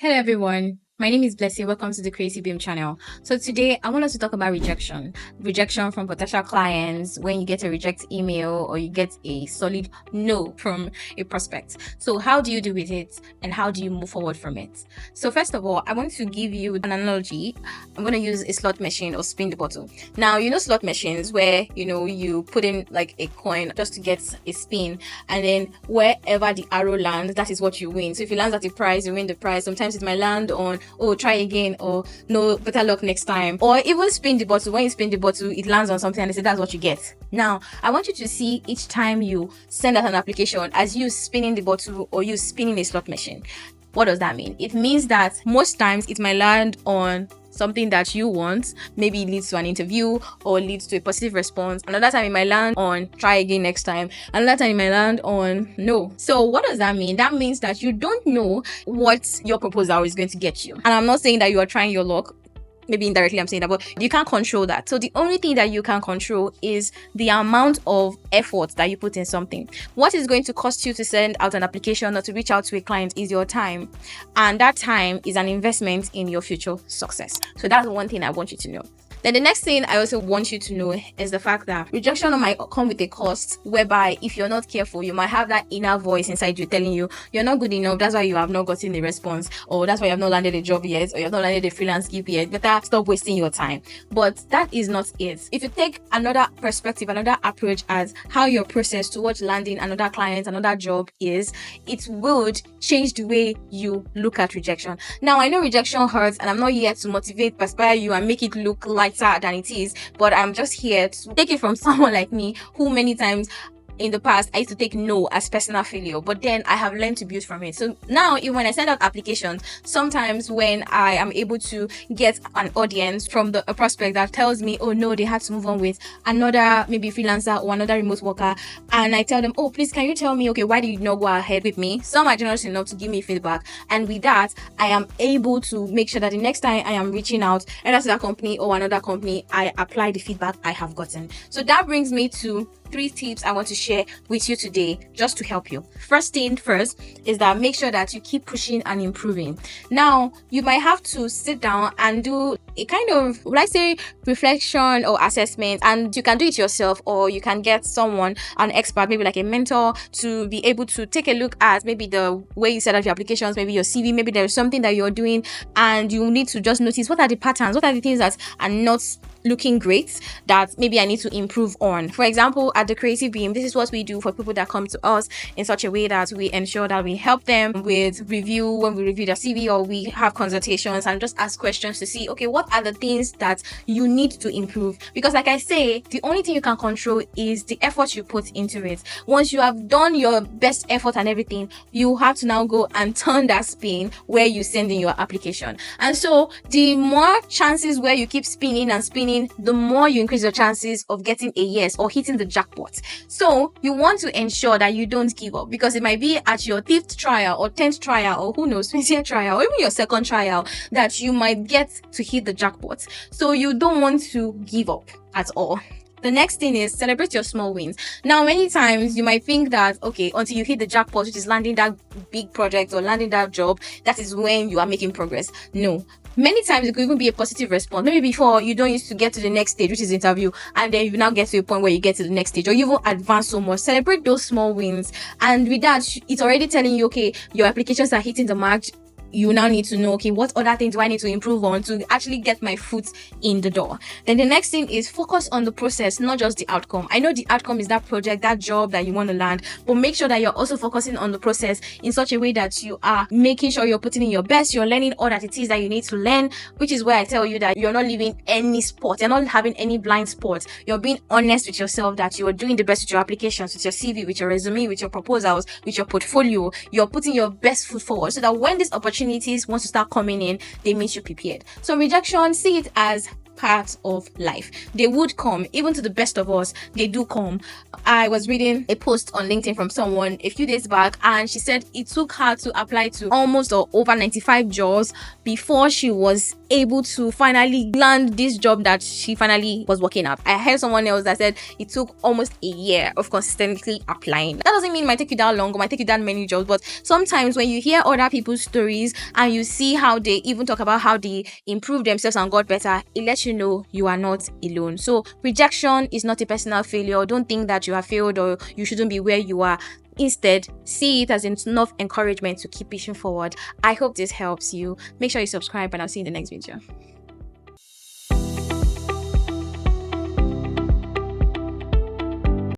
Hello everyone, my name is Blessy. Welcome to the Creative Beam channel. So today I want us to talk about rejection. Rejection from potential clients when you get a reject email or you get a solid no from a prospect. So how do you deal with it and how do you move forward from it? So first of all, I want to give you an analogy. I'm going to use a slot machine or spin the bottle. Now, slot machines where, you put in like a coin just to get a spin, and then wherever the arrow lands, that is what you win. So if it lands at a prize, you win the prize. Sometimes it might land on, oh, try again, or no, better luck next time. Or even spin the bottle. When you spin the bottle, it lands on something and they say that's what you get. Now, I want you to see each time you send out an application as you spinning the bottle or you spinning a slot machine. What does that mean? It means that most times it might land on something that you want. Maybe it leads to an interview or leads to a positive response. Another time it might land on try again next time. Another time it might land on no. So what does that mean? That means that you don't know what your proposal is going to get you. And I'm not saying that you are trying your luck. Maybe indirectly I'm saying that, but you can't control that. So the only thing that you can control is the amount of effort that you put in something. What is going to cost you to send out an application or to reach out to a client is your time. And that time is an investment in your future success. So that's one thing I want you to know. Then the next thing I also want you to know is the fact that rejection might come with a cost, whereby if you're not careful, you might have that inner voice inside you telling you you're not good enough. That's why you have not gotten the response, or that's why you have not landed a job yet, or you have not landed a freelance gig yet. Better stop wasting your time. But that is not it. If you take another perspective, another approach as how your process towards landing another client, another job is, it would change the way you look at rejection. Now, I know rejection hurts, and I'm not here to motivate, perspire you and make it look lighter than it is, but I'm just here to take it from someone like me who many times in the past I used to take no as personal failure, but then I have learned to build from it. So now even when I send out applications, sometimes when I am able to get an audience from a prospect that tells me, oh no, they had to move on with another maybe freelancer or another remote worker, and I tell them, oh please, can you tell me, okay, why did you not go ahead with me? Some are generous enough to give me feedback, and with that I am able to make sure that the next time I am reaching out, either to that company or another company, I apply the feedback I have gotten. So that brings me to 3 tips I want to share with you today just to help you. First thing first is that make sure that you keep pushing and improving. Now, you might have to sit down and do a kind of, let's say, reflection or assessment, and you can do it yourself or you can get someone, an expert, maybe like a mentor, to be able to take a look at maybe the way you set up your applications, maybe your CV, maybe there is something that you're doing and you need to just notice what are the patterns, what are the things that are not looking great that maybe I need to improve on. For example, at the Creative Beam, this is what we do for people that come to us in such a way that we ensure that we help them with review when we review their CV, or we have consultations and just ask questions to see, okay, what are the things that you need to improve? Because like I say, the only thing you can control is the effort you put into it. Once you have done your best effort and everything, you have to now go and turn that spin where you send in your application. And so the more chances where you keep spinning and spinning, the more you increase your chances of getting a yes or hitting the jackpot. So you want to ensure that you don't give up, because it might be at your 5th trial or 10th trial or who knows, 20th trial or even your 2nd trial that you might get to hit the jackpot. So you don't want to give up at all. The next thing is celebrate your small wins. Now, many times you might think that, okay, until you hit the jackpot, which is landing that big project or landing that job, that is when you are making progress. No. Many times it could even be a positive response. Maybe before you don't used to get to the next stage, which is interview, and then you now get to a point where you get to the next stage, or you even advance so much. Celebrate those small wins. And with that, it's already telling you, okay, your applications are hitting the mark. You now need to know, okay, what other things do I need to improve on to actually get my foot in the door? Then the next thing is focus on the process, not just the outcome. I know the outcome is that project, that job that you want to land, but make sure that you're also focusing on the process in such a way that you are making sure you're putting in your best, you're learning all that it is that you need to learn, which is where I tell you that you're not leaving any spot, you're not having any blind spots. You're being honest with yourself that you're doing the best with your applications, with your CV, with your resume, with your proposals, with your portfolio. You're putting your best foot forward so that when this opportunities want to start coming in, they make you prepared. So rejection, see it as part of life. They would come, even to the best of us, they do come. I was reading a post on LinkedIn from someone a few days back, and she said it took her to apply to almost or over 95 jobs before she was able to finally land this job that she finally was working at. I heard someone else that said it took almost a year of consistently applying. That doesn't mean it might take you that long or might take you that many jobs, but sometimes when you hear other people's stories and you see how they even talk about how they improved themselves and got better, it lets you know you are not alone. So rejection is not a personal failure. Don't think that you have failed or you shouldn't be where you are. Instead, see it as enough encouragement to keep pushing forward. I hope this helps you. Make sure you subscribe, and I'll see you in the next video.